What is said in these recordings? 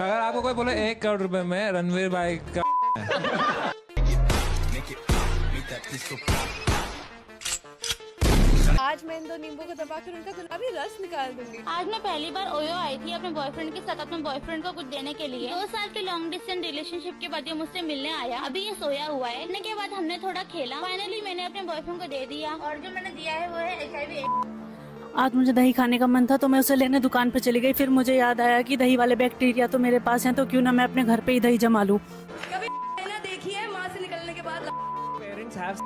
अगर आपको कोई बोले 1 करोड़ रुपए में रणवीर भाई का आज मैं इन 2 नींबू को दबाकर उनका गुलाबी रस निकाल दूंगी। आज मैं पहली बार ओयो आई थी अपने बॉयफ्रेंड के साथ अपने बॉयफ्रेंड को कुछ देने के लिए। 2 साल के लॉन्ग डिस्टेंस रिलेशनशिप के बाद ये मुझसे मिलने आया। अभी ये सोया हुआ है। मिलने के बाद हमने थोड़ा खेला। फाइनली मैंने अपने बॉयफ्रेंड को दे दिया और जो मैंने दिया है वो है HIV। आज मुझे दही खाने का मन था तो मैं उसे लेने दुकान पर चली गई। फिर मुझे याद आया कि दही वाले बैक्टीरिया तो मेरे पास हैं, तो क्यों ना मैं अपने घर पे ही दही जमा लूं। कभी ना देखी है माँ से निकलने के बाद Parents have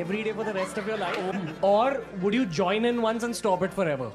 every day for the rest of your life, or would you join in once and stop it forever?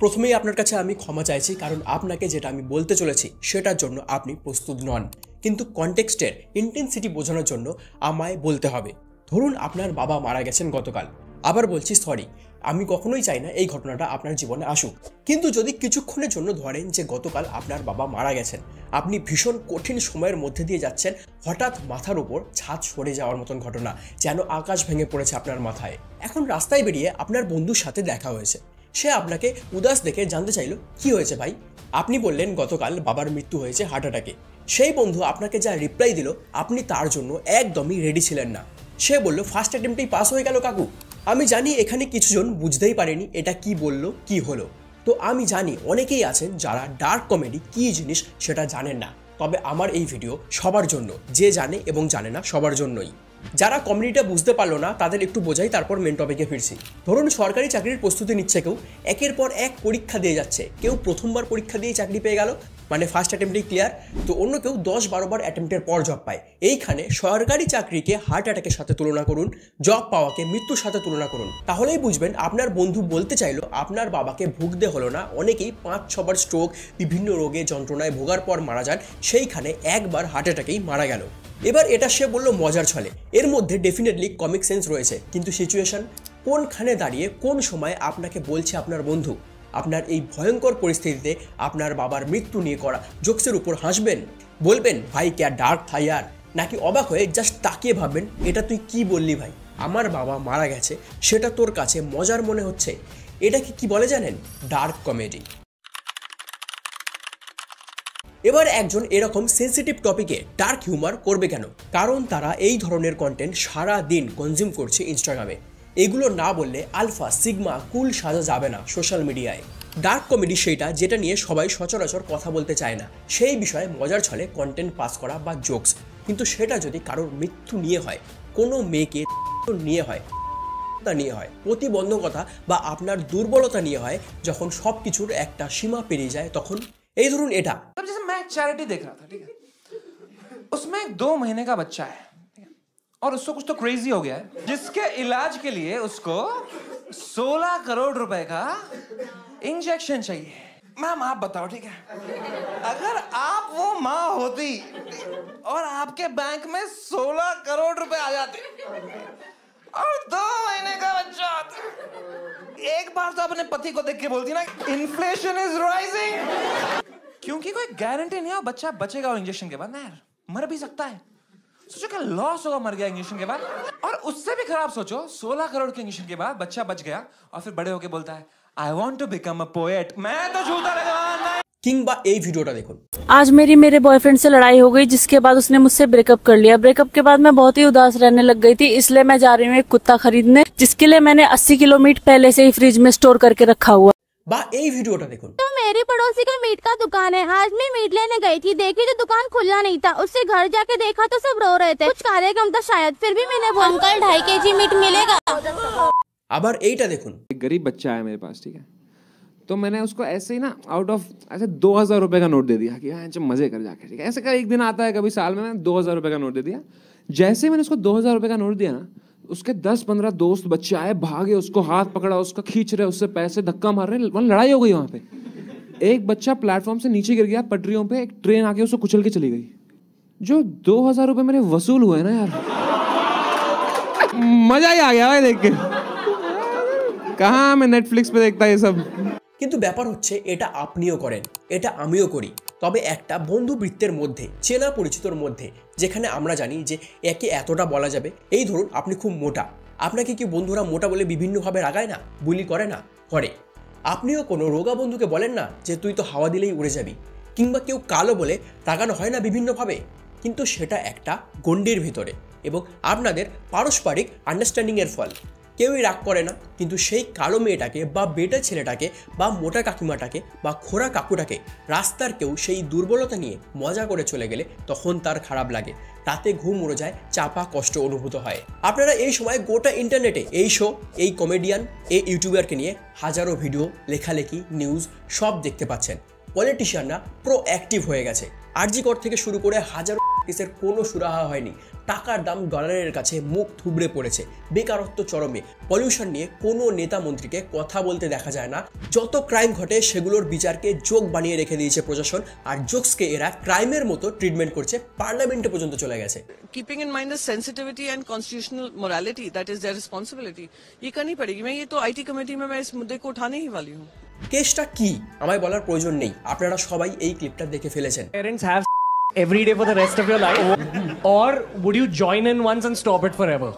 প্রথমেই আপনার কাছে আমি ক্ষমা চাইছি, কারণ আপনাকে যেটা আমি বলতে চলেছি সেটার জন্য আপনি প্রস্তুত নন, কিন্তু কনটেক্সটের ইন্টেন্সিটি বোঝানোর জন্য আমায় বলতে হবে। ধরুন আপনার বাবা মারা গেছেন গতকাল। আবার বলছি সরি, আমি কখনোই চাই না এই ঘটনাটা আপনার জীবনে আসুক, কিন্তু যদি কিছুক্ষণের জন্য ধরেন যে গতকাল আপনার বাবা মারা গেছেন, আপনি ভীষণ কঠিন সময়ের মধ্যে দিয়ে যাচ্ছেন, হঠাৎ মাথার উপর ছাদ সরে যাওয়ার মতন ঘটনা, যেন আকাশ ভেঙে পড়েছে আপনার মাথায়। এখন রাস্তায় বেরিয়ে আপনার বন্ধুর সাথে দেখা হয়েছে। সে আপনাকে উদাস দেখে জানতে চাইল কি হয়েছে ভাই। আপনি বললেন গতকাল বাবার মৃত্যু হয়েছে হার্ট অ্যাটাকে। সেই বন্ধু আপনাকে যা রিপ্লাই দিল, আপনি তার জন্য একদমই রেডি ছিলেন না। সে বলল ফার্স্ট অ্যাটেম্পটেই পাস হয়ে গেল কাকু। আমি জানি এখানে কিছুজন বুঝতেই পারেনি এটা কি বলল কি হলো। তো আমি জানি অনেকেই আছেন যারা ডার্ক কমেডি কী জিনিস সেটা জানেন না। তবে আমার এই ভিডিও সবার জন্য, যে জানে এবং জানে না সবার জন্যই। যারা কমেডিটা বুঝতে পারলো না তাদের একটু বোঝাই, তারপর মেন টপিকে ফিরছি। ধরুন সরকারি চাকরির প্রস্তুতি নিচ্ছে কেউ, একের পর এক পরীক্ষা দিয়ে যাচ্ছে। কেউ প্রথমবার পরীক্ষা দিয়ে চাকরি পেয়ে গেল, মানে ফার্স্ট অ্যাটেম্পটেই ক্লিয়ার। তো অন্য কেউ 10-12 বার অ্যাটেম্পটের পর জব পায়। এইখানে সরকারি চাকরিকে হার্ট অ্যাটাকের সাথে তুলনা করুন, জব পাওয়াকে মৃত্যুর সাথে তুলনা করুন, তাহলেই বুঝবেন আপনার বন্ধু বলতে চাইলো আপনার বাবাকে ভুগতে হলো না। অনেকেই 5-6 বার স্ট্রোক, বিভিন্ন রোগে যন্ত্রণায় ভোগার পর মারা যান, সেইখানে একবার হার্ট অ্যাটাকেই মারা গেল। এবার এটা সে বলল মজার ছলে, এর মধ্যে ডেফিনেটলি কমিক সেন্স রয়েছে, কিন্তু সিচুয়েশন কোনখানে দাঁড়িয়ে কোন সময় আপনাকে বলছে আপনার বন্ধু। আপনার এই ভয়ঙ্কর পরিস্থিতিতে আপনার বাবার মৃত্যু নিয়ে করা জোকসের উপর হাসবেন, বলবেন ভাই ক্যা ডার্ক থা ইয়ার, নাকি অবাক হয়ে জাস্ট তাকিয়ে ভাববেন এটা তুই কি বললি ভাই, আমার বাবা মারা গেছে সেটা তোর কাছে মজার মনে হচ্ছে। এটাকে কি বলে জানেন? Dark comedy. এবার একজন এরকম সেন্সিটিভ টপিকে ডার্ক হিউমার করবে কেন? কারণ তারা এই ধরনের কন্টেন্ট সারা দিন কনজিউম করছে ইনস্টাগ্রামে। এগুলো না বললে আলফা সিগমা কুল সাজা যাবে না সোশ্যাল মিডিয়ায়। ডার্ক কমেডি সেইটা যেটা নিয়ে সবাই সচরাচর কথা বলতে চায় না, সেই বিষয়ে মজার ছলে কন্টেন্ট পাস করা বা জোকস। কিন্তু সেটা যদি কারোর মৃত্যু নিয়ে হয়, কোনো মেয়েকে নিয়ে হয়, নিয়ে হয়, প্রতিবন্ধকতা বা আপনার দুর্বলতা নিয়ে হয়, যখন সব কিছুর একটা সীমা পেরিয়ে যায়, তখন এই ধরুন এটা। जैसे मैं चैरिटी देख रहा था, ठीक है, उसमें 2 महीने का बच्चा है और उसको कुछ तो क्रेजी हो गया है, जिसके इलाज के लिए उसको 16 करोड़ रुपए का इंजेक्शन चाहिए। मैम आप बताओ, ठीक है, अगर आप वो माँ होती और आपके बैंक में 16 करोड़ रुपए आ जाते और 2 महीने का बच्चा होता, एक बार तो अपने पति को देख के बोलती ना इन्फ्लेशन इज राइजिंग, क्योंकि कोई गारंटी नहीं है बच्चा बचेगा और इंजेक्शन के बाद ना यार मर भी सकता है। सोचो क्या लॉस होगा मर गया इंजेक्शन के बाद। और उससे भी खराब सोचो 16 करोड़ के इंजेक्शन के बाद बच्चा बच गया और फिर बड़े होके बोलता है I want to become a poet. मैं तो झूठा लगा। কিংবা এই ভিডিওটা দেখুন। आज मेरे बॉयफ्रेंड से लड़ाई हो गई, जिसके बाद उसने मुझसे ब्रेकअप कर लिया। ब्रेकअप के बाद मैं बहुत ही उदास रहने लग गई थी, इसलिए मैं जा रही हूँ एक कुत्ता खरीदने, जिसके लिए मैंने 80 किलो मीट पहले से ही फ्रिज में स्टोर करके रखा हुआ। বা এই ভিডিওটা দেখুন। तो मेरे पड़ोसी का मीट का दुकान है। आज मैं मीट लेने गई थी, देखी तो दुकान खुला नहीं था। उससे घर जाके देखा तो सब रो रहे थे, कुछ कार्यक्रम था शायद। फिर भी मैंने बोला अंकल 2.5 kg मीट मिलेगा। আবার এইটা দেখুন। एक गरीब बच्चा है मेरे पास, ठीक है, तो मैंने उसको ऐसे ही ना आउट ऑफ ऐसे 2000 रुपए का नोट दे दिया कि हाँ जब मजे कर जाके, ठीक है, ऐसे का एक दिन आता है कभी साल में, मैंने 2000 रुपए का नोट दे दिया। जैसे मैंने उसको 2000 रुपए का नोट दिया ना, उसके 10-15 दोस्त बच्चे आए, भागे, उसको हाथ पकड़ा, उसका खींच रहे, उससे पैसे धक्का मार रहे, वहाँ लड़ाई हो गई। वहाँ पे एक बच्चा प्लेटफॉर्म से नीचे गिर गया पटरियों पे, एक ट्रेन आके उसको कुचल के चली गई। जो 2000 रुपए मेरे वसूल हुए ना यार, मजा ही आ गया भाई देख के। कहाँ मैं नेटफ्लिक्स पे देखता ये सब। কিন্তু ব্যাপার হচ্ছে এটা আপনিও করেন, এটা আমিও করি, তবে একটা বন্ধুবৃত্তের মধ্যে, চেনা পরিচিতর মধ্যে, যেখানে আমরা জানি যে একে এতটা বলা যাবে। এই ধরুন আপনি খুব মোটা, আপনাকে কি বন্ধুরা মোটা বলে বিভিন্নভাবে রাগায় না, বুলি করে না? করে। আপনিও কোনো রোগা বন্ধুকে বলেন না যে তুই তো হাওয়া দিলেই উড়ে যাবি। কিংবা কেউ কালো বলে রাগানো হয় না বিভিন্নভাবে, কিন্তু সেটা একটা গণ্ডির ভিতরে এবং আপনাদের পারস্পরিক আন্ডারস্ট্যান্ডিংয়ের ফল। কেউই রাগ করে না, কিন্তু সেই কালো মেয়েটাকে বা বেটা ছেলেটাকে বা মোটা কাকিমাটাকে বা খোড়া কাকুটাকে রাস্তার কেউ সেই দুর্বলতা নিয়ে মজা করে চলে গেলে তখন তার খারাপ লাগে, রাতে ঘুম উড়ে যায়, চাপা কষ্ট অনুভূত হয়। আপনারা এই সময় গোটা ইন্টারনেটে এই শো, এই কমেডিয়ান, এই ইউটিউবারকে নিয়ে হাজারো ভিডিও, লেখালেখি, নিউজ সব দেখতে পাচ্ছেন। পলিটিশিয়ানরা প্রোঅ্যাক্টিভ হয়ে গেছে। আরজি কর থেকে শুরু করে হাজারো কেসের কোনো সুরাহা হয়নি। টাকার দাম ডলারের কাছে মুখ থুবড়ে পড়েছে। বেকারত্ব চরমে। পলিউশন নিয়ে কোনো নেতা মন্ত্রীকে কথা বলতে দেখা যায় না। যত ক্রাইম ঘটে সেগুলোর বিচারকে জোক বানিয়ে রেখে দিয়েছে প্রশাসন, আর জোকসকে এরা ক্রাইমের মতো ট্রিটমেন্ট করছে, পার্লামেন্টে পর্যন্ত চলে গেছে। Keeping in mind the sensitivity and constitutional morality, that is their responsibility. ये करनी पड़ेगी। मैं ये तो IT कमेटी में मैं इस मुद्दे को उठाने ही वाली हूँ। কেসটা কি আমায় বলার প্রয়োজন নেই, আপনারা সবাই এই ক্লিপটা দেখে ফেলেছেন। Parents have every day for the rest of your life, or would you join in once and stop it forever?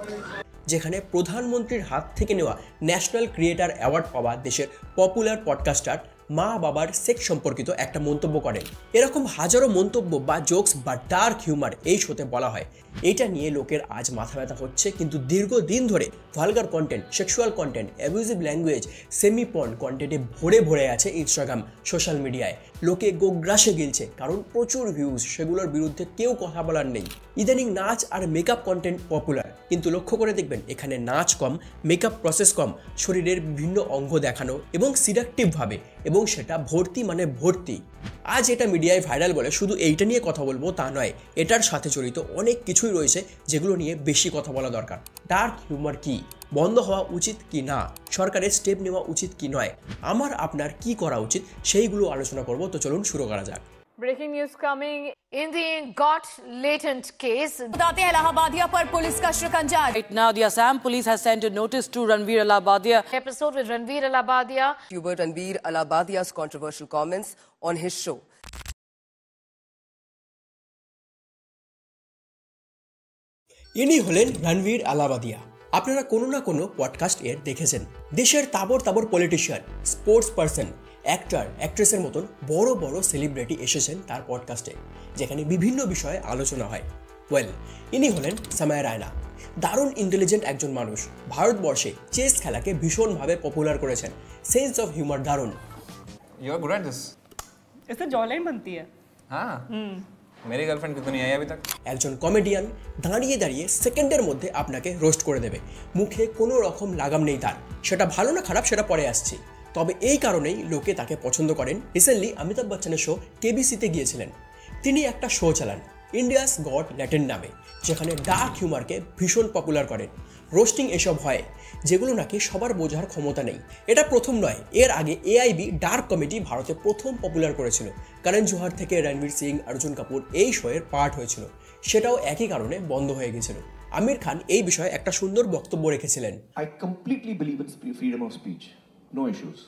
যেখানে প্রধানমন্ত্রীর হাত থেকে নেওয়া ন্যাশনাল ক্রিয়েটার অ্যাওয়ার্ড পাওয়া দেশের পপুলার পডকাস্টার মা বাবার সেক্স সম্পর্কিত একটা মন্তব্য করেন। এরকম হাজারো মন্তব্য বা জোকস বা ডার্ক হিউমার এই শোতে বলা হয়। এটা নিয়ে লোকের আজ মাথা ব্যথা হচ্ছে, কিন্তু দীর্ঘদিন ধরে vulgar content, sexual content, abusive language, semi porn কন্টেন্টে ভরে ভরে আছে ইনস্টাগ্রাম, সোশ্যাল মিডিয়ায়। লোকে গোগ্রাসে গিলছে, কারণ প্রচুর ভিউজ, সেগুলোর বিরুদ্ধে কেউ কথা বলার নেই। ইদানিং নাচ আর মেকআপ কন্টেন্ট পপুলার, কিন্তু লক্ষ্য করে দেখবেন এখানে নাচ কম, মেকআপ প্রসেস কম, শরীরের বিভিন্ন অঙ্গ দেখানো এবং সিডাকটিভভাবে, এবং সেটা ভর্তি মানে ভর্তি। আজ এটা মিডিয়ায় ভাইরাল বলে শুধু এইটা নিয়ে কথা বলবো তা নয়, এটার সাথে জড়িত অনেক কিছুই রয়েছে যেগুলো নিয়ে বেশি কথা বলা দরকার। ডার্ক হিউমার কি, বন্ধ হওয়া উচিত কি না, সরকারের স্টেপ নেওয়া উচিত কি নয়, আমার আপনার কি করা উচিত, সেইগুলো আলোচনা করব। তো চলুন শুরু করা যাক। Breaking news coming in the got latent case. बताते हैं इलाहाबादिया पर पुलिस का शिकंजा. Right now, the Assam police has sent a notice to Ranveer Allahabadiya. Episode with Ranveer Allahabadiya. YouTuber Ranveer Allahabadiya's controversial comments on his show. ইনি হলেন রণবীর আলাহাবাদিয়া। আপনারা কোনো না কোনো পডকাস্ট এর দেখেছেন। দেশের তাবর তাবর পলিটিশিয়ান, স্পোর্টস পারসন, অ্যাক্টর, অ্যাক্ট্রেসের মতন বড় বড় সেলিব্রিটি এসেছেন তার পডকাস্টে, যেখানে বিভিন্ন বিষয়ে আলোচনা হয়। ইনি হলেন সামায়া রায়না। দারুণ ইন্টেলিজেন্ট একজন মানুষ। ভারতবর্ষে চেস খেলাকে ভীষণভাবে পপুলার করেছেন। সেন্স অফ হিউমার দারুণ। You are good at this. इससे जॉलाइन बनती है। हाँ। मेरी गर्लफ्रेंड की तो नहीं आई अभी तक। একজন কমেডিয়ান দাঁড়িয়ে দাঁড়িয়ে সেকেন্ডের মধ্যে আপনাকে রোস্ট করে দেবে। মুখে কোনো রকম লাগাম নেই তার। সেটা ভালো না খারাপ সেটা পরে আসছি। তবে এই কারণেই লোকে তাকে পছন্দ করেন। রিসেন্টলি অমিতাভ বচ্চনের শো কেবিসিতে গিয়েছিলেন। তিনি একটা শো চালান ইন্ডিয়াস গট ল্যাটেন্ট নামে, যেখানে ডার্ক হিউমারকে ভীষণ পপুলার করেন। রোস্টিং এসব হয় যেগুলো নাকি সবার বোঝার ক্ষমতা নেই। এটা প্রথম নয়, এর আগে এআইবি ডার্ক কমেডি ভারতে প্রথম পপুলার করেছিল। করণ জোহর থেকে রণবীর সিং, অর্জুন কাপুর এই শোয়ের পার্ট হয়েছিল, সেটাও একই কারণে বন্ধ হয়ে গেছিল। আমির খান এই বিষয়ে একটা সুন্দর বক্তব্য রেখেছিলেন। I completely believe in freedom of speech, no issues.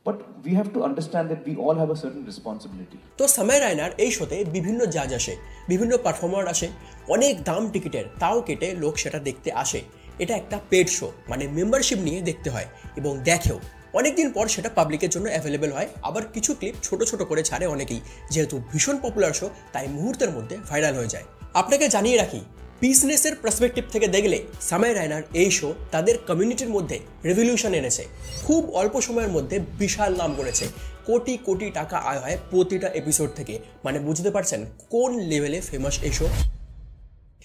But we have to understand that we all have a certain responsibility. তো সামায়া রায়নার এই শোতে বিভিন্ন জাজ আসে, বিভিন্ন পারফর্মার আসে, অনেক দাম টিকিটের, তাও কেটে লোক সেটা দেখতে আসে। এটা একটা পেড শো, মানে মেম্বারশিপ নিয়ে দেখতে হয় এবং দেখেও। অনেকদিন পর সেটা পাবলিকের জন্য অ্যাভেলেবেল হয়। আবার কিছু ক্লিপ ছোট ছোট করে ছাড়ে অনেকেই, যেহেতু ভীষণ পপুলার শো তাই মুহূর্তের মধ্যে ভাইরাল হয়ে যায়। আপনাকে জানিয়ে রাখি, বিজনেসের পার্সপেক্টিভ থেকে দেখলে সামায়া রায়নার এই শো তাদের কমিউনিটির মধ্যে রেভলিউশন এনেছে। খুব অল্প সময়ের মধ্যে বিশাল নাম করেছে। কোটি কোটি টাকা আয় হয় প্রতিটা এপিসোড থেকে। মানে বুঝতে পারছেন কোন লেভেলে ফেমাস এই শো।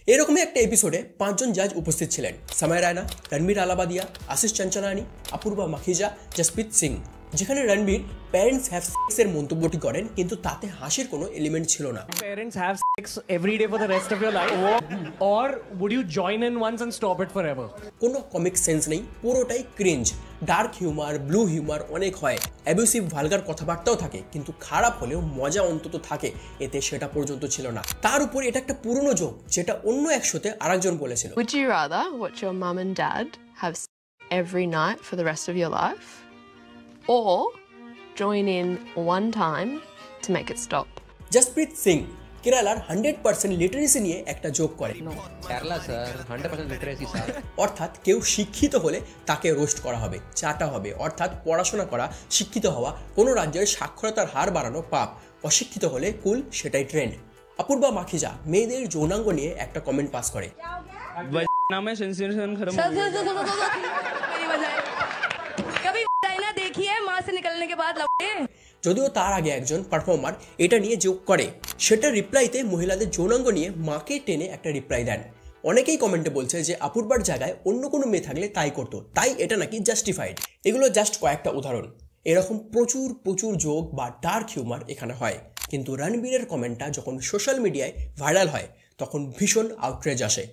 এরকমই একটা এপিসোডে 5 জন জাজ উপস্থিত ছিলেন। সামায়া রায়না, রণবীর আলাহাবাদিয়া, আশিস চঞ্চলানি, অপূর্বা মাখিজা, জসপ্রীত সিং। যেখানে রণবীর প্যারেন্টস হ্যাভ সেক্স এর মন্তব্যটি করেন, কিন্তু তাতে হাসির কোনো এলিমেন্ট ছিল না। Parents have sex every day for the rest of your life, or would you join in once and stop it forever? কোনো কমিক সেন্স নেই, পুরোটাই cringe. Dark humour, blue humour অনেক হয়, অ্যাবিউসিভ ভালগার কথাবার্তাও থাকে, কিন্তু খারাপ হলেও মজা অন্তত থাকে। এতে সেটা পর্যন্ত ছিল না। তার উপর এটা একটা পুরনো জোক, যেটা অন্য এক শোতে আরেকজন বলেছিল। Would you rather watch your mum and dad have sex every night for the rest of your life, or join in one time to make it stop? Jasprit Singh কেরালার 100% লিটারেসি নিয়ে একটা জোক করে, কেরালা স্যার 100% লিটারেসি স্যার, অর্থাৎ কেউ শিক্ষিত হলে তাকে roast করা হবে, চাটা হবে, অর্থাৎ পড়াশোনা করা, শিক্ষিত হওয়া, কোনো রাজ্যের সাক্ষরতার হার বাড়ানো পাপ, অশিক্ষিত হলে কুল, সেটাই ট্রেন্ড। অপূর্বা মাখিজা মেয়েদের যৌনাঙ্গ নিয়ে একটা কমেন্ট পাস করে, যদিও তার আগে একজন পারফর্মার এটা নিয়ে যোগ করে, সেটা রিপ্লাইতে মহিলাদের যৌনাঙ্গ নিয়ে মাকে টেনে একটা রিপ্লাই দেন। অনেকেই কমেন্টে বলছে যে অপূর্বার জায়গায় অন্য কোনো মেয়ে থাকলে তাই করতো, তাই এটা নাকি জাস্টিফাইড। এগুলো জাস্ট কয়েকটা উদাহরণ, এরকম প্রচুর প্রচুর যোগ বা ডার্ক হিউমার এখানে হয়। কিন্তু রণবীরের কমেন্টটা যখন সোশ্যাল মিডিয়ায় ভাইরাল হয় তখন ভীষণ আউটরেজ আসে।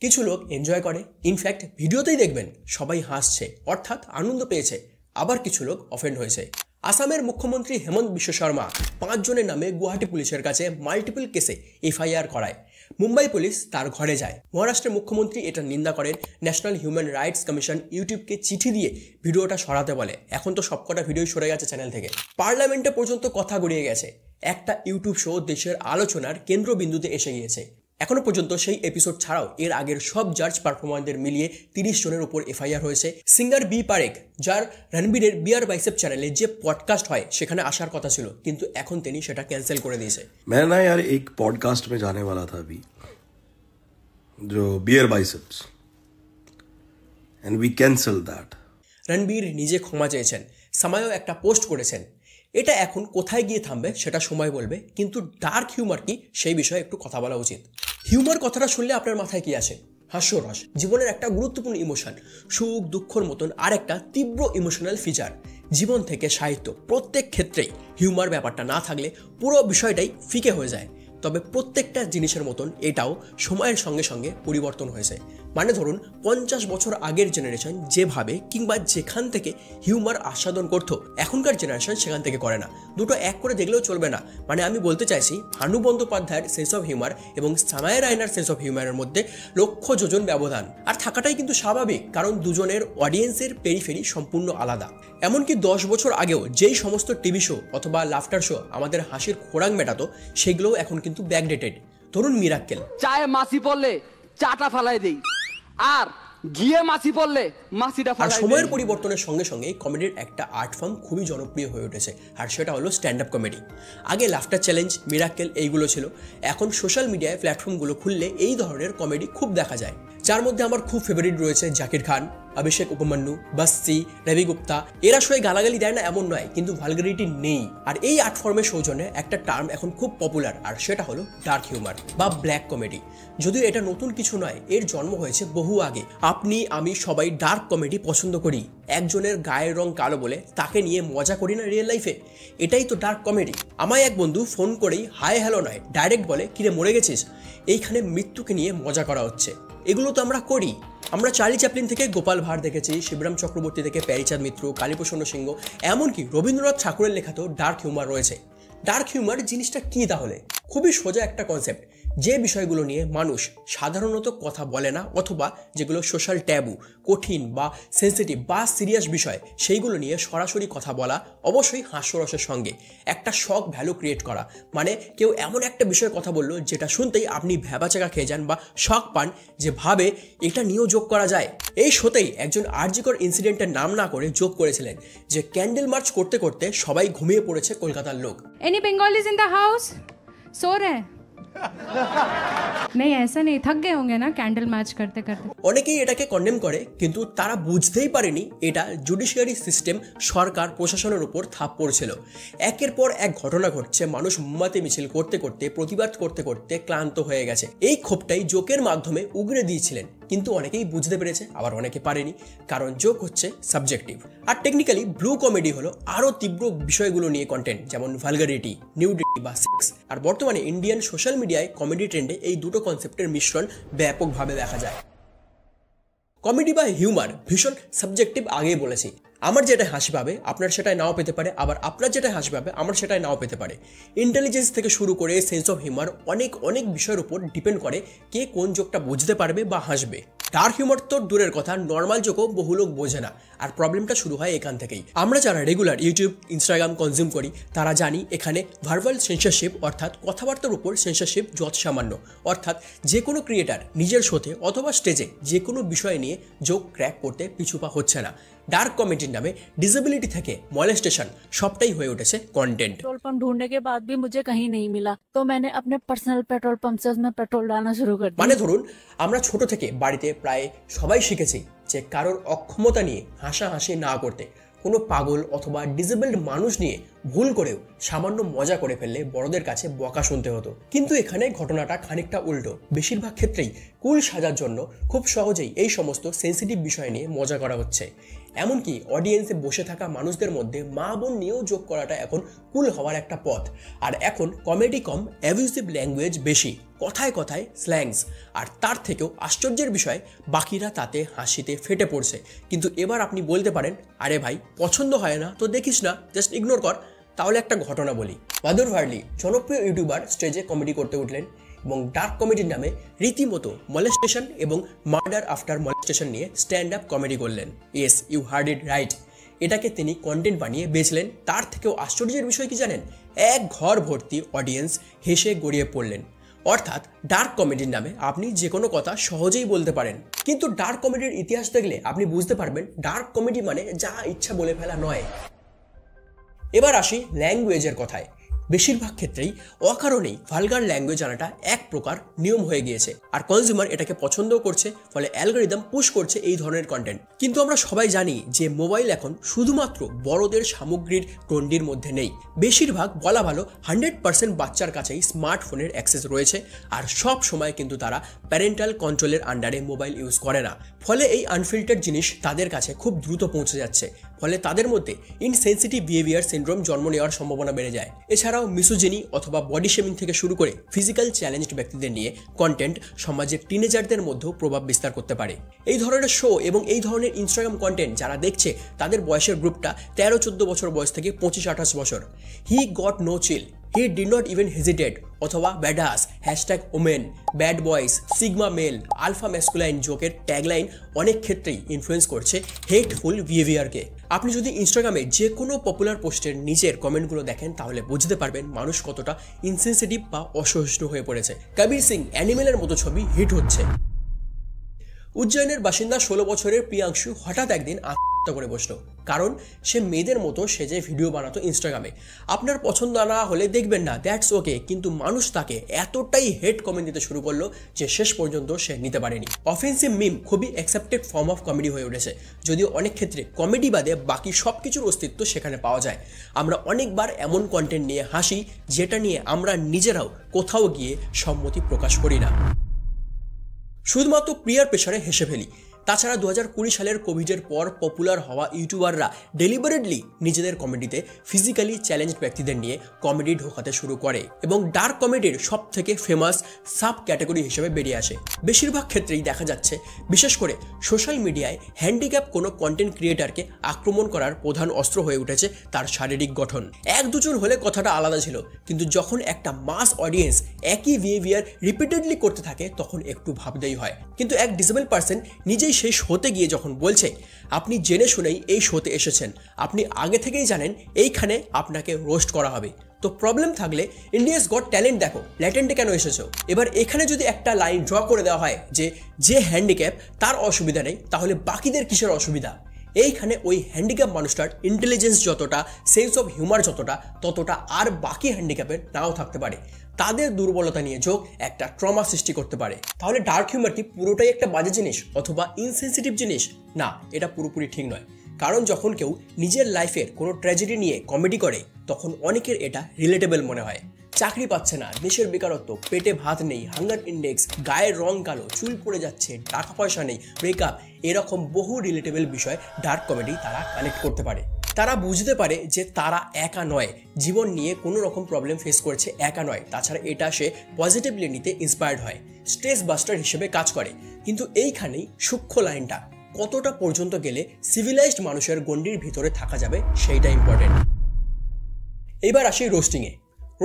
কিছু লোক এনজয় করে, ইনফ্যাক্ট ভিডিওতেই দেখবেন সবাই হাসছে, অর্থাৎ আনন্দ পেয়েছে। আবার কিছু লোক অফেন্ড হয়েছে। আসামের মুখ্যমন্ত্রী হেমন্ত বিশ্ব শর্মা 5 জনের নামে গুয়াহাটি পুলিশের কাছে মাল্টিপল কেসে এফআইআর করায়। মুম্বাই পুলিশ তার ঘরে যায়। মহারাষ্ট্রের মুখ্যমন্ত্রী এটা নিন্দা করেন। ন্যাশনাল হিউম্যান রাইটস কমিশন ইউটিউবকে চিঠি দিয়ে ভিডিওটা সরাতে বলে। এখন তো সবকটা ভিডিওই সরে গেছে চ্যানেল থেকে। পার্লামেন্টে পর্যন্ত কথা গড়িয়ে গেছে। একটা ইউটিউব শো দেশের আলোচনার কেন্দ্রবিন্দুতে এসে গিয়েছে। এখনো পর্যন্ত সেই এপিসোড ছাড়াও এর আগের সব জাজ পারফরমারদের মিলিয়ে 30 জনের উপর এফআইআর হয়েছে। সিঙ্গার বি পারেখ, যার রণবীরের বিয়ার বাইসেপ চ্যানেলে যে পডকাস্ট হয় সেখানে আসার কথা ছিল, কিন্তু এখন তিনি সেটা ক্যান্সেল করে দিয়েছে। मैं ना यार एक पॉडकास्ट में जाने वाला था अभी, जो Beer Biceps, and we cancel that. Ranveer নিজে ক্ষমা চেয়েছেন, সামায়ও একটা পোস্ট করেছেন। এটা এখন কোথায় গিয়ে থামবে সেটা সময় বলবে, কিন্তু ডার্ক হিউমার কি সেই বিষয়ে একটু কথা বলা উচিত। হিউমার কথাটা শুনলে আপনার মাথায় কি আসে? হাস্যরস, জীবনের একটা গুরুত্বপূর্ণ ইমোশন। সুখ দুঃখর মতন আর একটা তীব্র ইমোশনাল ফিচার। জীবন থেকে সাহিত্য প্রত্যেক ক্ষেত্রেই হিউমার ব্যাপারটা না থাকলে পুরো বিষয়টাই ফিকে হয়ে যায়। তবে প্রত্যেকটা জিনিসের মতন এটাও সময়ের সঙ্গে সঙ্গে পরিবর্তন হয়েছে। মানে ধরুন 50 বছর আগের জেনারেশন যেভাবে কিংবা যেখান থেকে হিউমার আস্বাদন করতো, এখনকার জেনারেশন সেখান থেকে করে না। দুটো এক করে দেখলেও চলবে না। মানে আমি বলতে চাইছি, ভানু বন্দ্যোপাধ্যায়ের সেন্স অফ হিউমার এবং সামায়া রায়নার সেন্স অফ হিউমারের মধ্যে লক্ষ যোজন ব্যবধান। আর থাকাটাই কিন্তু স্বাভাবিক, কারণ দুজনের অডিয়েন্সের পেরিফেরি সম্পূর্ণ আলাদা। এমনকি 10 বছর আগেও যেই সমস্ত টিভি শো অথবা লাফটার শো আমাদের হাসির খোরাক মেটাতো, সেগুলোও এখন কিন্তু ব্যাকডেটেড। ধরুন মিরাক্কেল, চায়ে মাছি পড়লে চাটা ফালাই দেই, আর গিয়ে মাছি পড়লে মাছিটা ফালাই দেই। আর সময়ের পরিবর্তনের সঙ্গে সঙ্গে কমেডির একটা আর্ট ফর্ম খুবই জনপ্রিয় হয়ে উঠেছে, আর সেটা হলো স্ট্যান্ড আপ কমেডি। আগে লাফটার চ্যালেঞ্জ, মিরাক্কেল এইগুলো ছিল। এখন সোশ্যাল মিডিয়ায় প্ল্যাটফর্মগুলো খুললে এই ধরনের কমেডি খুব দেখা যায়, যার মধ্যে আমার খুব ফেভারিট রয়েছে জাকির খান, অভিষেক উপমন্যু, বাস্তি, রবি গুপ্তা। এরা শোয়ে গালাগালি দেয় না এমন নয়, কিন্তু ভালগারিটি নেই। আর এই আর্ট ফর্মের সৌজন্যে একটা টার্ম এখন খুব পপুলার, আর সেটা হলো ডার্ক হিউমার বা ব্ল্যাক কমেডি। যদিও এটা নতুন কিছু নয়, এর জন্ম হয়েছে বহু আগে। আপনি আমি সবাই ডার্ক কমেডি পছন্দ করি। একজনের গায়ের রং কালো বলে তাকে নিয়ে মজা করি না রিয়েল লাইফে? এটাই তো ডার্ক কমেডি। আমায় এক বন্ধু ফোন করেই হাই হ্যালো নয়, ডাইরেক্ট বলে কিরে মরে গেছিস। এইখানে মৃত্যুকে নিয়ে মজা করা হচ্ছে। এগুলো তো আমরা করি। আমরা চার্লি চ্যাপলিন থেকে গোপাল ভাঁড় দেখেছি, শিবরাম চক্রবর্তী থেকে প্যারিচাঁদ মিত্র, কালীপ্রসন্ন সিংহ, এমনকি রবীন্দ্রনাথ ঠাকুরের লেখাতেও ডার্ক হিউমার রয়েছে। ডার্ক হিউমার জিনিসটা কি তাহলে? খুবই সোজা একটা কনসেপ্ট, যে বিষয়গুলো নিয়ে মানুষ সাধারণত কথা বলে না, অথবা যেগুলো সোশ্যাল ট্যাবু, কঠিন বা সেন্সিটিভ বা সিরিয়াস বিষয়, সেইগুলো নিয়ে সরাসরি কথা বলা, অবশ্যই হাস্যরসের সঙ্গে। একটা শক ভ্যালু ক্রিয়েট করা, মানে কেউ এমন একটা বিষয়ে কথা বললো যেটা শুনতেই আপনি ভ্যাবাচাকা খেয়ে যান বা শক পান, যে ভাবে এটা নিয়েও যোগ করা যায়। এই শোতেই একজন আরজিকর ইনসিডেন্টের নাম না করে যোগ করেছিলেন যে ক্যান্ডেল মার্চ করতে করতে সবাই ঘুমিয়ে পড়েছে কলকাতার লোক। Any Bengalis in the house? सो रहे हैं? नहीं ऐसा नहीं, थक गए होंगे ना कैंडल मैच करते करते। অনেকেই এটাকে কন্ডেম করে, কিন্তু তারা বুঝতেই পারেনি এটা জুডিশিয়ারি সিস্টেম, সরকার প্রশাসনের উপর থাপ পড়ছিল। একের পর এক ঘটনা ঘটছে, মানুষ মোমবাতি মিছিল করতে করতে, প্রতিবাদ করতে করতে ক্লান্ত হয়ে গেছে। এই ক্ষোভটাই জোকের মাধ্যমে উগরে দিয়েছিলেন, কিন্তু অনেকেই বুঝতে পেরেছে, আবার অনেকে পারেনি, কারণ জোক হচ্ছে সাবজেক্টিভ। আর টেকনিক্যালি ব্লু কমেডি হলো আরো তীব্র বিষয়গুলো নিয়ে কন্টেন্ট, যেমন ভালগারিটি, নিউডিটি বা সেক্স। আর বর্তমানে ইন্ডিয়ান সোশ্যাল মিডিয়ায় কমেডি ট্রেন্ডে এই দুটো কনসেপ্টের মিশ্রণ ব্যাপকভাবে দেখা যায়। কমেডি বা হিউমার ভীষণ সাবজেক্টিভ, আগেই বলেছি। আমার যেটা হাসি পাবে আপনার সেটাই নাও পেতে পারে, আবার আপনার যেটা হাসি পাবে আমার সেটাই নাও পেতে পারে। ইন্টেলিজেন্স থেকে শুরু করে সেন্স অফ হিউমার অনেক বিষয়ের উপর ডিপেন্ড করে কে কোন জোকটা বুঝতে পারবে বা হাসবে। ডার্ক হিউমার তো দূরের কথা, নর্মাল জোকও বহু লোক বোঝে না, আর প্রবলেমটা শুরু হয় এখান থেকেই। আমরা যারা রেগুলার ইউটিউব ইনস্টাগ্রাম কনজিউম করি তারা জানি এখানে ভার্বাল সেন্সরশিপ অর্থাৎ কথাবার্তার উপর সেন্সরশিপ যত সামান্য, অর্থাৎ যে কোনো ক্রিয়েটার নিজের শোতে অথবা স্টেজে যে কোনো বিষয় নিয়ে জোক ক্র্যাক করতে পিছুপা হচ্ছে না। डार्क कॉमेडी नामे डिसेबिलिटी থেকে মলেস্টেশন সবটাই হয়ে উঠেছে কন্টেন্ট। पेट्रोल पंप ढूंढने के बाद भी मुझे कहीं नहीं मिला तो मैंने अपने पर्सनल पेट्रोल पंप से उसमें पेट्रोल डालना शुरू कर दिया। মানে ধরুন আমরা ছোট থেকে বাড়িতে প্রায় সবাই শিখেছি যে কারোর অক্ষমতা নিয়ে হাসাহাসি না করতে। কোনো পাগল অথবা ডিসেবলড মানুষ নিয়ে ভুল করেও সামান্য মজা করে ফেললে বড়দের কাছে বকা শুনতে হতো। কিন্তু এখানে ঘটনাটা খানিকটা উল্টো। বেশিরভাগ ক্ষেত্রেই কুল সাজার জন্য খুব সহজেই এই সমস্ত সেন্সিটিভ বিষয় নিয়ে মজা করা হচ্ছে। এমনকি অডিয়েন্সে বসে থাকা মানুষদের মধ্যে মা বোন নিয়েও যোগ করাটা এখন কুল হওয়ার একটা পথ। আর এখন কমেডি কম অ্যাবিউজিভ ল্যাঙ্গুয়েজ বেশি, কথায় কথায় স্ল্যাংস। আর তার থেকেও আশ্চর্যের বিষয় বাকিরা তাতে হাসিতে ফেটে পড়ছে। কিন্তু এবার আপনি বলতে পারেন আরে ভাই পছন্দ হয় না তো দেখিস না, জাস্ট ইগনোর কর। তাহলে একটা ঘটনা বলি। মাধুর ভার্লি জনপ্রিয় ইউটিউবার স্টেজে কমেডি করতে উঠলেন এবং ডার্ক কমেডির নামে রীতিমতো মলেস্টেশন এবং মার্ডার আফটার মলেস্টেশন নিয়ে স্ট্যান্ড আপ কমেডি করলেন। Yes, you heard it right. এটাকে তিনি কন্টেন্ট বানিয়ে বেচলেন। তার থেকেও আশ্চর্যের বিষয় কি জানেন? এক ঘর ভর্তি অডিয়েন্স হেসে গড়িয়ে পড়লেন। অর্থাৎ ডার্ক কমেডির নামে আপনি যে কোনো কথা সহজেই বলতে পারেন। কিন্তু ডার্ক কমেডির ইতিহাস দেখলে আপনি বুঝতে পারবেন ডার্ক কমেডি মানে যা ইচ্ছা বলে ফেলা নয়। এবার আসি ল্যাঙ্গুয়েজের কথায়। বেশিরভাগ ক্ষেত্রেই অকারণেই ভালগার ল্যাঙ্গুয়েজ আনাটা এক প্রকার নিয়ম হয়ে গিয়েছে, আর কনজিউমার এটাকে পছন্দও করছে, ফলে অ্যালগরিদম পুশ করছে এই ধরনের কন্টেন্ট। কিন্তু আমরা সবাই জানি যে মোবাইল এখন শুধুমাত্র বড়দের সামগ্রীর গণ্ডির মধ্যে নেই। বেশিরভাগ বলা ভালো 100% বাচ্চার কাছেই স্মার্টফোনের অ্যাক্সেস রয়েছে, আর সব সময় কিন্তু তারা প্যারেন্টাল কন্ট্রোলের আন্ডারে মোবাইল ইউজ করে না। ফলে এই আনফিল্টার্ড জিনিস তাদের কাছে খুব দ্রুত পৌঁছে যাচ্ছে, ফলে তাদের মধ্যে ইনসেনসিটিভ বিহেভিয়ার সিনড্রোম জন্ম নেওয়ার সম্ভাবনা বেড়ে যায়। এছাড়াও মিসোজিনি অথবা বডি শেমিং থেকে শুরু করে ফিজিক্যাল চ্যালেঞ্জড ব্যক্তিদের নিয়ে কন্টেন্ট সমাজের টিনেজারদের মধ্যেও প্রভাব বিস্তার করতে পারে। এই ধরনের শো এবং এই ধরনের ইনস্টাগ্রাম কন্টেন্ট যারা দেখছে তাদের বয়সের গ্রুপটা 13-14 বছর বয়স থেকে 25-28 বছর। He got no chill, he did not even hesitate অথবা badass, #women, bad boys, sigma male, alpha masculine জোকের ট্যাগলাইন অনেক ক্ষেত্রেই ইনফ্লুয়েন্স করছে হেটফুল বিহেভিয়ারকে। আপনি যদি ইনস্টাগ্রামে যে কোনো পপুলার পোস্টের নিচের কমেন্টগুলো দেখেন তাহলে বুঝতে পারবেন মানুষ কতটা ইনসেনসিটিভ বা অসহিষ্ণু হয়ে পড়েছে। কবির সিং অ্যানিমেলের মতো ছবি হিট হচ্ছে। উজ্জয়নের বাসিন্দা 16 বছরের প্রিয়াংশু হঠাৎ একদিন আত্মহত্যা করে বসলো, কারণ সে মেয়েদের মতো সেজে ভিডিও বানাতো ইনস্টাগ্রামে। আপনার পছন্দ না হলে দেখবেন না, দ্যাটস ওকে, কিন্তু মানুষ তাকে এতটাই হেট কমেন্ট দিতে শুরু করলো যে শেষ পর্যন্ত সে নিতে পারেনি। অফেন্সিভ মিম খুবই অ্যাকসেপ্টেড ফর্ম অফ কমেডি হয়ে উঠেছে, যদিও অনেক ক্ষেত্রে কমেডি বাদে বাকি সব কিছুর অস্তিত্ব সেখানে পাওয়া যায়। আমরা অনেকবার এমন কন্টেন্ট নিয়ে হাসি যেটা নিয়ে আমরা নিজেরাও কোথাও গিয়ে সম্মতি প্রকাশ করি না, শুধুমাত্র পিয়ার প্রেসারে হেসে ফেলি। তাছাড়া 2020 সালের কোভিডের পর পপুলার হওয়া ইউটিউবাররা ডেলিবারেটলি নিজেদের কমেডিতে ফিজিক্যালি চ্যালেঞ্জড ব্যক্তিদের নিয়ে কমেডি ঢোকাতে শুরু করে এবং ডার্ক কমেডির সব থেকে ফেমাস সাব ক্যাটাগরি হিসেবে বেরিয়ে আসে। বেশিরভাগ ক্ষেত্রেই দেখা যাচ্ছে, বিশেষ করে সোশ্যাল মিডিয়ায় হ্যান্ডিক্যাপ কোনো কন্টেন্ট ক্রিয়েটারকে আক্রমণ করার প্রধান অস্ত্র হয়ে উঠেছে তার শারীরিক গঠন। 1-2 হলে কথাটা আলাদা ছিল, কিন্তু যখন একটা মাস অডিয়েন্স একই বিহেভিয়ার রিপিটেডলি করতে থাকে তখন একটু ভাবতেই হয়। কিন্তু এক ডিসেবল পার্সন নিজেই সেই শোতে গিয়ে যখন বলছে আপনি জেনে শুনেই এই শোতে এসেছেন, আপনি আগে থেকেই জানেন এইখানে আপনাকে রোস্ট করা হবে, তো প্রবলেম থাকলে ইন্ডিয়াস গট ট্যালেন্ট দেখো, ল্যাটেন্টে কেন এসেছো? এবার এখানে যদি একটা লাইন ড্র করে দেওয়া হয় যে হ্যান্ডিক্যাপ তার অসুবিধা নেই, তাহলে বাকিদের কিসের অসুবিধা? এইখানে ওই হ্যান্ডিক্যাপ মানুষটার ইন্টেলিজেন্স যতটা, সেন্স অফ হিউমার যতটা, ততটা আর বাকি হ্যান্ডিক্যাপের নাও থাকতে পারে। তাদের দুর্বলতা নিয়ে যোগ একটা ট্রমা সৃষ্টি করতে পারে। তাহলে ডার্ক হিউমার কি পুরোটাই একটা বাজে জিনিস অথবা ইনসেনসিটিভ জিনিস? না, এটা পুরোপুরি ঠিক নয়। কারণ যখন কেউ নিজের লাইফের কোনো ট্র্যাজেডি নিয়ে কমেডি করে তখন অনেকের এটা রিলেটেবল মনে হয়। চাকরি পাচ্ছে না, দেশের বেকারত্ব, পেটে ভাত নেই, হাঙ্গার ইন্ডেক্স, গায়ের রং কালো, চুল পড়ে যাচ্ছে, টাকা পয়সা নেই, ব্রেকআপ, এরকম বহু রিলেটেবল বিষয় ডার্ক কমেডি তারা কানেক্ট করতে পারে। তারা বুঝতে পারে যে তারা একা নয়, জীবন নিয়ে কোনো রকম প্রবলেম ফেস করেছে একা নয়। তাছাড়া এটা সে পজিটিভলি নিতে ইন্সপায়ার্ড হয়, স্ট্রেস বাস্টার হিসেবে কাজ করে। কিন্তু এইখানেই সূক্ষ্ম লাইনটা, কতটা পর্যন্ত গেলে সিভিলাইজড মানুষের গণ্ডির ভিতরে থাকা যাবে সেইটা ইম্পর্টেন্ট। এবার আসি রোস্টিংয়ে।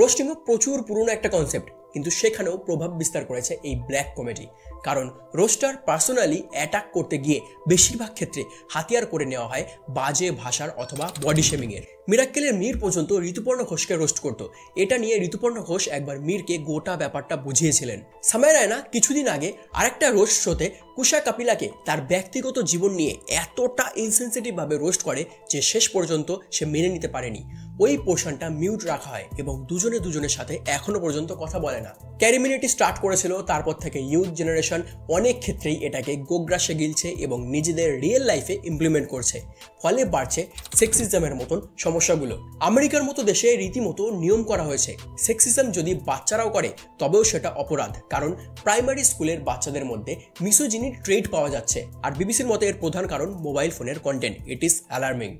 রোস্টিংও প্রচুর পুরনো একটা কনসেপ্ট, কিন্তু সেখানেও প্রভাব বিস্তার করেছে এই ব্ল্যাক কমেডি। কারণ রোস্টার পার্সোনালি অ্যাটাক করতে গিয়ে বেশিরভাগ ক্ষেত্রে হাতিয়ার করে নেওয়া হয় বাজে ভাষার অথবা বডি শেমিংয়ের। মিরাক্কেলের মীর পর্যন্ত ঋতুপর্ণ ঘোষকে রোস্ট করত। এটা নিয়ে ঋতুপর্ণ ঘোষ একবার মীরকে গোটা ব্যাপারটা বুঝিয়েছিলেন। সামাই রায়না কিছুদিন আগে আরেকটা রোস্ট শোতে কুশা কাপিলাকে তার ব্যক্তিগত জীবন নিয়ে এতটা ইনসেনসিটিভভাবে রোস্ট করে যে শেষ পর্যন্ত সে মেনে নিতে পারেনি। ওই পোর্শনটা মিউট রাখা হয় এবং দুজনের সাথে এখনো পর্যন্ত কথা বলে না। ক্যারিমিনিটি স্টার্ট করেছিল, তারপর থেকে ইউথ জেনারেশন অনেক ক্ষেত্রেই এটাকে গোগ্রাসে গিলছে এবং নিজেদের রিয়েল লাইফে ইমপ্লিমেন্ট করছে। ফলে বাড়ছে সেক্সিজমের মতন সমস্যাগুলো। আমেরিকার মতো দেশে রীতিমতো নিয়ম করা হয়েছে, সেক্সিজম যদি বাচ্চারাও করে তবেও সেটা অপরাধ, কারণ প্রাইমারি স্কুলের বাচ্চাদের মধ্যে মিসোজিনির ট্রেড পাওয়া যাচ্ছে। আর বিবিসির মতে এর প্রধান কারণ মোবাইল ফোনের কন্টেন্ট। It is alarming.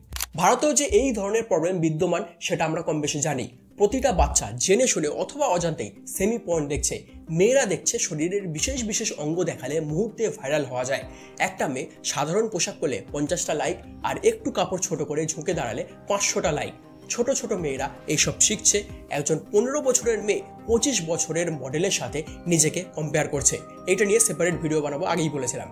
ভারতেও যে এই ধরনের প্রবলেম বিদ্যমান সেটা আমরা কম বেশি জানি। প্রতিটা বাচ্চা জেনে শুনে অথবা অজান্তেই সেমি পর্ন দেখছে। মেয়েরা দেখছে শরীরের বিশেষ বিশেষ অঙ্গ দেখালে মুহূর্তে ভাইরাল হওয়া যায়। একটা মেয়ে সাধারণ পোশাক পরলে 50টা লাইক, আর একটু কাপড় ছোট করে ঝুঁকে দাঁড়ালে 500টা লাইক। ছোট ছোট মেয়েরা এইসব শিখছে। একজন 15 বছরের মেয়ে 25 বছরের মডেলের সাথে নিজেকে কম্পেয়ার করছে। এটা নিয়ে সেপারেট ভিডিও বানাবো, আগেই বলেছিলাম।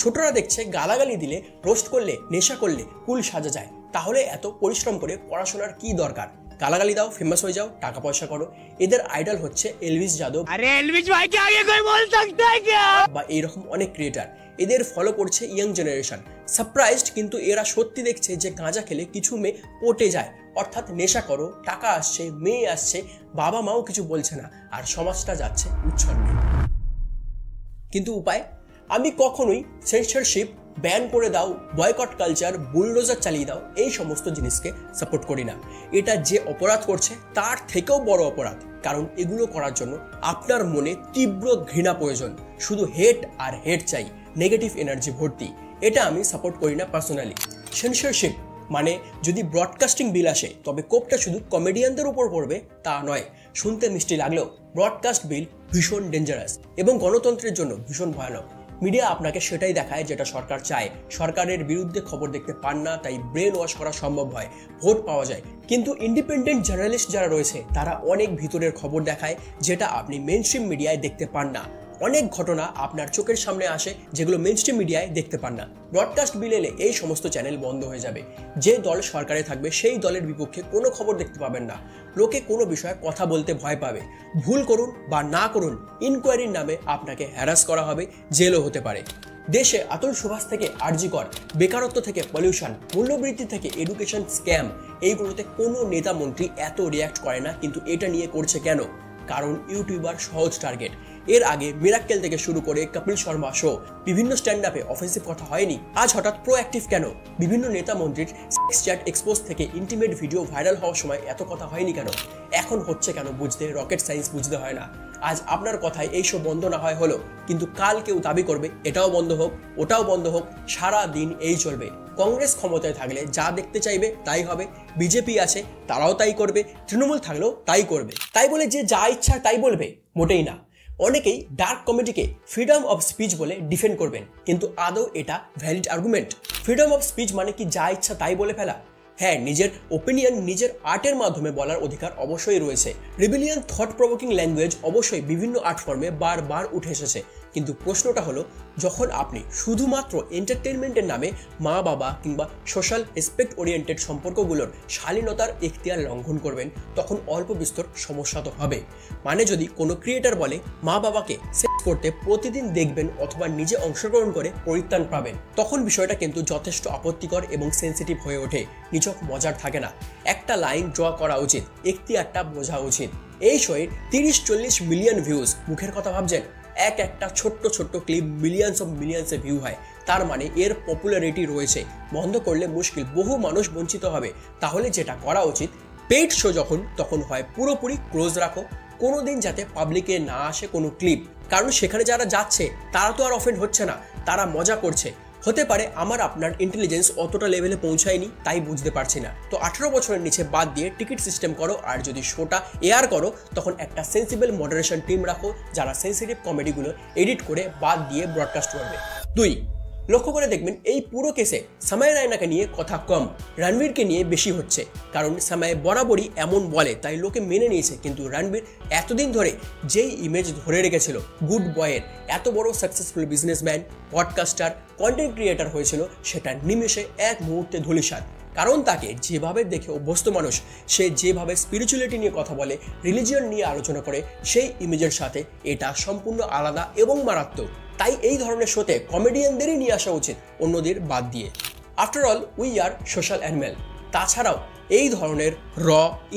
ছোটরা দেখছে গালাগালি দিলে, রোস্ট করলে, নেশা করলে কুল সাজা যায়। তাহলে এত পরিশ্রম করে পড়াশোনার কি দরকার? গালাগালি দাও, ফেমাস হয়ে যাও, টাকা পয়সা করো। এদের আইডল হচ্ছে এলভিস যাদব, আরে এলভিস ভাই কে আগে কোই বল सकता है क्या, বা এরকম অনেক ক্রিয়েটার। এদের ফলো করছে ইয়াং জেনারেশন। সারপ্রাইজড, কিন্তু এরা সত্যি দেখছে যে গাঁজা খেলে কিছু মেয়ে পটে যায়, অর্থাৎ নেশা করো, টাকা আসছে, মেয়ে আসছে, বাবা মাও কিছু বলছে না, আর সমাজটা যাচ্ছে উচ্ছন্নে। কিন্তু উপায়? আমি কখনোই সেন্সরশিপ, ব্যান করে দাও, বয়কট কালচার, বুলডোজার চালিয়ে দাও, এই সমস্ত জিনিসকে সাপোর্ট করি না। এটা যে অপরাধ করছে তার থেকেও বড় অপরাধ, কারণ এগুলো করার জন্য আপনার মনে তীব্র ঘৃণা প্রয়োজন। শুধু হেট আর হেট চাই, নেগেটিভ এনার্জি ভর্তি। এটা আমি সাপোর্ট করি না পার্সোনালি। সেন্সরশিপ মানে যদি ব্রডকাস্টিং বিল আসে তবে কোপটা শুধু কমেডিয়ানদের উপর পড়বে তা নয়। শুনতে মিষ্টি লাগলেও ব্রডকাস্ট বিল ভীষণ ডেঞ্জারাস এবং গণতন্ত্রের জন্য ভীষণ ভয়ানক। মিডিয়া আপনাকে সেটাই দেখায় যেটা সরকার চায়। সরকারের বিরুদ্ধে খবর দেখতে পান না, তাই ব্রেন ওয়াশ করা সম্ভব হয়, ভোট পাওয়া যায়। কিন্তু ইন্ডিপেন্ডেন্ট জার্নালিস্ট যারা রয়েছে তারা অনেক ভিতরের খবর দেখায়, যেটা আপনি মেইনস্ট্রিম মিডিয়ায় দেখতে পান না। অনেক ঘটনা আপনার চোখের সামনে আসে যেগুলো মেইনস্ট্রিম মিডিয়ায় দেখতে পান না। ব্রডকাস্ট বিল এলে এই সমস্ত চ্যানেল বন্ধ হয়ে যাবে। যে দল সরকারে থাকবে সেই দলের বিপক্ষে কোনো খবর দেখতে পাবেন না। লোকে কোনো বিষয়ে কথা বলতে ভয় পাবে। ভুল করুন বা না করুন, ইনকোয়ারির নামে আপনাকে হ্যারাস করা হবে, জেলও হতে পারে। দেশে আতুল সুভাষ থেকে আরজি কর, বেকারত্ব থেকে পলিউশন, মূল্যবৃদ্ধি থেকে এডুকেশন স্ক্যাম, এইগুলোতে কোনো নেতা মন্ত্রী এত রিয়াক্ট করে না। কিন্তু এটা নিয়ে করছে কেন? কারণ ইউটিউবার সহজ টার্গেট। এর আগে মিরাক্কেল থেকে শুরু করে কপিল শর্মা শো, বিভিন্ন স্ট্যান্ড আপে অফেন্সিভ কথা হয়নি। আজ হঠাৎ প্রোঅ্যাক্টিভ কেন? বিভিন্ন নেতা মন্ত্রীর সেক্স চ্যাট এক্সপোজ থেকে ইন্টিমেট ভিডিও ভাইরাল হওয়ার সময় এত কথা হয়নি কেন? এখন হচ্ছে কেন বুঝতে রকেট সায়েন্স বুঝতে হয় না। আজ আপনার কথায় এই শো বন্ধ না হয় হলো, কিন্তু কাল কেউ দাবি করবে এটাও বন্ধ হোক, ওটাও বন্ধ হোক, সারা দিন এই চলবে। কংগ্রেস ক্ষমতায় থাকলে যা দেখতে চাইবে তাই হবে, বিজেপি আছে তারাও তাই করবে, তৃণমূল থাকলেও তাই করবে। তাই বলে যে যা ইচ্ছা তাই বলবে? মোটেই না। অনেকেই ডার্ক কমেডিকে ফ্রিডম অফ স্পিচ বলে ডিফেন্ড করবেন, কিন্তু আদৌ এটা valid argument? Freedom of speech মানে কি যা ইচ্ছা তাই বলে ফেলা? হ্যাঁ, নিজের ওপিনিয়ন নিজের আর্টের মাধ্যমে বলার অধিকার অবশ্যই রয়েছে। রিবেলিয়ান থট প্রভোকিং ল্যাঙ্গুয়েজ অবশ্যই বিভিন্ন আর্ট ফর্মে বারবার উঠে এসেছে, কিন্তু প্রশ্নটা হলো যখন আপনি শুধুমাত্র এন্টারটেনমেন্টের নামে মা বাবা কিংবা সোশ্যাল রেসপেক্ট ওরিয়েন্টেড সম্পর্কগুলোর শালীনতার এখতিয়ার লঙ্ঘন করবেন, তখন অল্প বিস্তর সমস্যা তো হবে। মানে যদি কোনো ক্রিয়েটার বলে মা বাবাকে সেক্স করতে প্রতিদিন দেখবেন অথবা নিজে অংশগ্রহণ করে পরিত্রাণ পাবেন, তখন বিষয়টা কিন্তু যথেষ্ট আপত্তিকর এবং সেন্সিটিভ হয়ে ওঠে, নিছক মজার থাকে না। একটা লাইন ড্র করা উচিত, এখতিয়ারটা বোঝা উচিত। এই শোয়ের 30-40 মিলিয়ন ভিউজ, মুখের কথা ভাবছেন? একটা ছোট্ট ছোট্ট ক্লিপ মিলিয়ন্সে ভিউ হয়, তার মানে এর পপুলারিটি রয়েছে। বন্ধ করলে মুশকিল, বহু মানুষ বঞ্চিত হবে। তাহলে যেটা করা উচিত, পেইড শো তখন হয় পুরোপুরি ক্লোজ রাখো, কোনোদিন যাতে পাবলিকে না আসে কোনো ক্লিপ, কারণ সেখানে যারা যাচ্ছে তারা তো আর অফেন্ড হচ্ছে না, তারা মজা করছে। হতে পারে আমার আপনার ইন্টেলিজেন্স অতটা লেভেলে পৌঁছায়নি, তাই বুঝতে পারছি না। তো 18 বছরের নিচে বাদ দিয়ে টিকিট সিস্টেম করো, আর যদি শোটা এয়ার করো তখন একটা সেন্সিবল মডারেশন টিম রাখো যারা সেন্সিটিভ কমেডিগুলো এডিট করে বাদ দিয়ে ব্রডকাস্ট করবে। 2. লক্ষ্য করে দেখবেন এই পুরো কেসে সামাই রায়নাকে নিয়ে কথা কম, রণবীরকে নিয়ে বেশি হচ্ছে। কারণ সামাই বরাবরই এমন বলে তাই লোকে মেনে নিয়েছে, কিন্তু রণবীর এতদিন ধরে যেই ইমেজ ধরে রেখেছিল গুড বয়ের, এত বড় successful businessman, podcaster, content creator হয়েছিল, সেটা নিমেষে এক মুহূর্তে ধূলিসাৎ। কারণ তাকে যেভাবে দেখে অভ্যস্ত মানুষ, সে যেভাবে স্পিরিচুয়ালিটি নিয়ে কথা বলে, রিলিজিয়ন নিয়ে আলোচনা করে, সেই ইমেজের সাথে এটা সম্পূর্ণ আলাদা এবং মারাত্মক। তাই এই ধরনের শোতে কমেডিয়ানদেরই নিয়ে আসা উচিত, অন্যদের বাদ দিয়ে। After all we are social animal. তাছাড়াও এই ধরনের র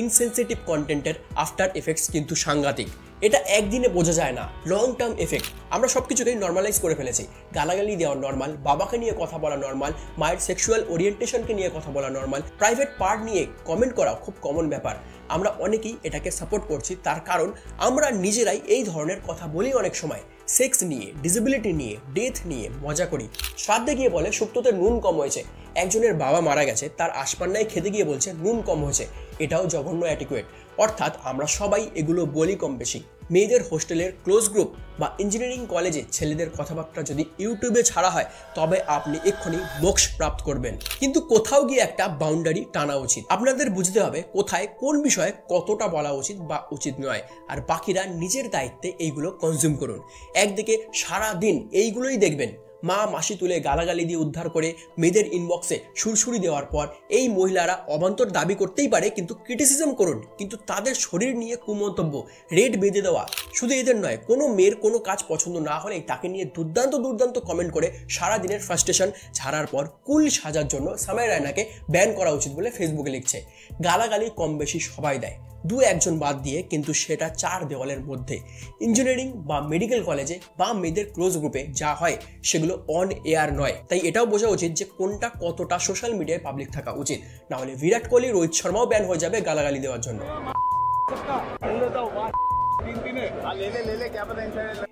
ইনসেনসিটিভ কন্টেন্টের আফটার এফেক্টস কিন্তু সাংঘাতিক। এটা একদিনে বোঝা যায় না, লং টার্ম এফেক্ট। আমরা সব কিছুকেই নর্মালাইজ করে ফেলেছি। গালাগালি দেওয়া নর্মাল, বাবাকে নিয়ে কথা বলা নর্মাল, মায়ের সেক্সুয়াল ওরিয়েন্টেশনকে নিয়ে কথা বলা নর্মাল, প্রাইভেট পার্ট নিয়ে কমেন্ট করা খুব কমন ব্যাপার। আমরা অনেকেই এটাকে সাপোর্ট করছি, তার কারণ আমরা নিজেরাই এই ধরনের কথা বলি। অনেক সময় সেক্স নিয়ে, ডিসেবিলিটি নিয়ে, ডেথ নিয়ে মজা করি। শ্রাদ্ধে গিয়ে বলে শুক্তোতে নুন কম হয়েছে। একজনের বাবা মারা গেছে, তার আশপান্নায় খেতে গিয়ে বলছে নুন কম হয়েছে। এটাও জঘন্য অ্যাটিকুয়েট। অর্থাৎ আমরা সবাই এগুলো বলি কম বেশি। মেয়েদের হোস্টেলের ক্লোজ গ্রুপ বা ইঞ্জিনিয়ারিং কলেজে ছেলেদের কথাবার্তা যদি ইউটিউবে ছাড়া হয়, তবে আপনি এক্ষুনি মোক্ষ প্রাপ্ত করবেন। কিন্তু কোথাও গিয়ে একটা বাউন্ডারি টানা উচিত। আপনাদের বুঝতে হবে কোথায় কোন বিষয়ে কতটা বলা উচিত বা উচিত নয়, আর বাকিরা নিজের দায়িত্বে এইগুলো কনজিউম করুন। একদিকে সারা দিন এইগুলোই দেখবেন, মা মাসি তুলে গালাগালি দিয়ে উদ্ধার করে মেয়েদের ইনবক্সে সুরসুরি দেওয়ার পর এই মহিলারা অবান্তর দাবি করতেই পারে, কিন্তু ক্রিটিসিজম করুন। কিন্তু তাদের শরীর নিয়ে কুমন্তব্য, রেড বেঁধে দেওয়া। শুধু এদের নয়, কোনো মেয়ের কোনো কাজ পছন্দ না হলে তাকে নিয়ে দুর্দান্ত কমেন্ট করে সারা দিনের ফ্রাস্ট্রেশন ঝাড়ার পর কুল সাজার জন্য সামাই রায়নাকে ব্যান করা উচিত বলে ফেসবুকে লিখছে। গালাগালি কম বেশি সবাই দেয়, দু একজন বাদ দিয়ে, কিন্তু সেটা চার দেওয়ালের মধ্যে। ইঞ্জিনিয়ারিং বা মেডিকেল কলেজে বা মেয়েদের ক্লোজ গ্রুপে যা হয় সেগুলো অন এয়ার নয়। তাই এটাও বোঝা উচিত যে কোনটা কতটা সোশ্যাল মিডিয়ায় পাবলিক থাকা উচিত। না হলে বিরাট কোহলি, রোহিত শর্মাও ব্যান হয়ে যাবে গালাগালি দেওয়ার জন্য।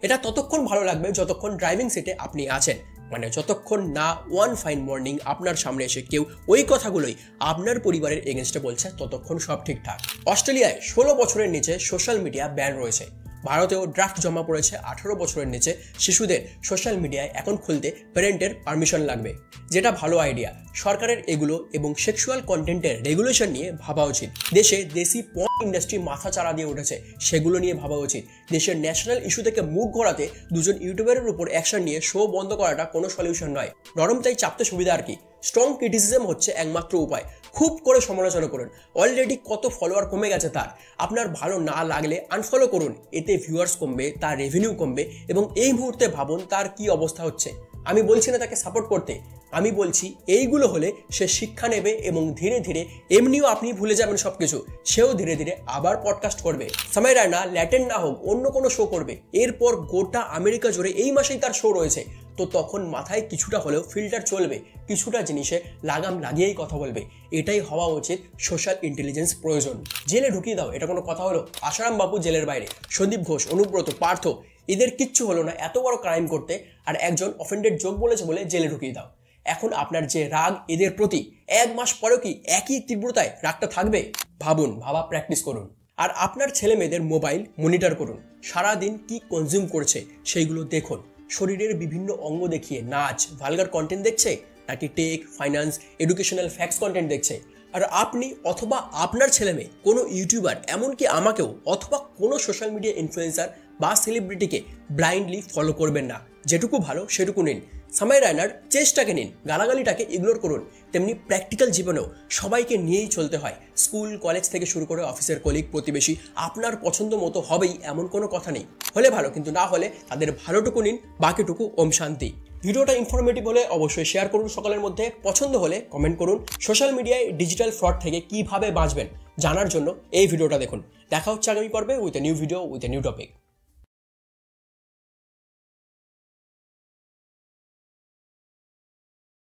এটা ততক্ষণ ভালো লাগবে যতক্ষণ ড্রাইভিং সিটে আপনি আছেন, মানে যতক্ষণ না ওয়ান ফাইন মর্নিং আপনার সামনে এসে কেউ ওই কথাগুলোই আপনার পরিবারের এগেনস্টে বলছে, ততক্ষণ সব ঠিকঠাক। অস্ট্রেলিয়ায় 16 বছরের নিচে সোশ্যাল মিডিয়া ব্যান রয়েছে। ভারতেও ড্রাফট জমা পড়েছে 18 বছরের নিচে শিশুদের সোশ্যাল মিডিয়ায় এখন খুলতে প্যারেন্টের পারমিশন লাগবে, যেটা ভালো আইডিয়া। সরকারের এগুলো এবং সেক্সুয়াল কন্টেন্টের রেগুলেশন নিয়ে ভাবা উচিত। দেশে দেশি পর্ন ইন্ডাস্ট্রি মাথা চাড়া দিয়ে উঠেছে, সেগুলো নিয়ে ভাবা উচিত। দেশের ন্যাশনাল ইস্যু থেকে মুখ ঘোরাতে দুজন ইউটিউবারের উপর অ্যাকশন নিয়ে শো বন্ধ করাটা কোনো সলিউশন নয়। নরম তাই চাপতে সুবিধা আর কি। স্ট্রং ক্রিটিসিজম হচ্ছে একমাত্র উপায়। খুব করে সমালোচনা করুন। অলরেডি কত ফলোয়ার কমে গেছে তার। আপনার ভালো না লাগলে আনফলো করুন, এতে ভিউয়ার্স কমবে, তার রেভিনিউ কমবে, এবং এই মুহূর্তে ভাবুন তার কি অবস্থা হচ্ছে। আমি বলছি না তাকে সাপোর্ট করতে, আমি বলছি এইগুলো হলে সে শিক্ষা নেবে এবং ধীরে ধীরে এমনিও আপনি ভুলে যাবেন সবকিছু, সেও ধীরে ধীরে আবার পডকাস্ট করবে। সামাই রায়না ল্যাটেন না হোক অন্য কোনো শো করবে। এরপর গোটা আমেরিকা জুড়ে এই মাসেই তার শো রয়েছে। তো তখন মাথায় কিছুটা হলেও ফিল্টার চলবে, কিছুটা জিনিসে লাগাম লাগিয়েই কথা বলবে। এটাই হওয়া উচিত। সোশ্যাল ইন্টেলিজেন্স প্রয়োজন। জেলে ঢুকিয়ে দাও, এটা কোনো কথা হলো? আশারাম বাবু জেলের বাইরে, সন্দীপ ঘোষ, অনুব্রত, পার্থ, এদের কিচ্ছু হলো না এত বড় ক্রাইম করতে, আর একজন অফেন্ডেড যোগ বলেছে বলে জেলে ঢুকিয়ে দাও। এখন আপনার যে রাগ এদের প্রতি, 1 মাস পরেও কি একই তীব্রতায় রাগটা থাকবে? ভাবুন, ভাবা প্র্যাকটিস করুন। আর আপনার ছেলে মেয়েদের মোবাইল মনিটর করুন। সারাদিন কি কনজিউম করছে সেইগুলো দেখুন। শরীরের বিভিন্ন অঙ্গ দেখিয়ে নাচ, ভালগার কন্টেন্ট দেখছে, নাকি tech, finance, educational facts content দেখছে। আর আপনি অথবা আপনার ছেলে মেয়ে কোনো ইউটিউবার, এমনকি আমাকেও, অথবা কোনো সোশ্যাল মিডিয়া ইনফ্লুয়েন্সার বা সেলিব্রিটিকে ব্লাইন্ডলি ফলো করবেন না। যেটুকু ভালো সেটুকু নিন। সামাই রায়নার চেষ্টাকে নিন, গালাগালিটাকে ইগনোর করুন। তেমনি প্র্যাকটিক্যাল জীবনেও সবাইকে নিয়েই চলতে হয়। স্কুল কলেজ থেকে শুরু করে অফিসের কলিগ, প্রতিবেশী আপনার পছন্দ মতো হবেই এমন কোনো কথা নেই। হলে ভালো, কিন্তু না হলে তাদের ভালোটুকু নিন, বাকিটুকু ওম শান্তি। ভিডিওটা ইনফরমেটিভ হলে অবশ্যই শেয়ার করুন সকলের মধ্যে। পছন্দ হলে কমেন্ট করুন। সোশ্যাল মিডিয়ায় ডিজিটাল ফ্রড থেকে কিভাবে বাঁচবেন জানার জন্য এই ভিডিওটা দেখুন। দেখা হচ্ছে আগামী পর্বে with a new video with a new topic.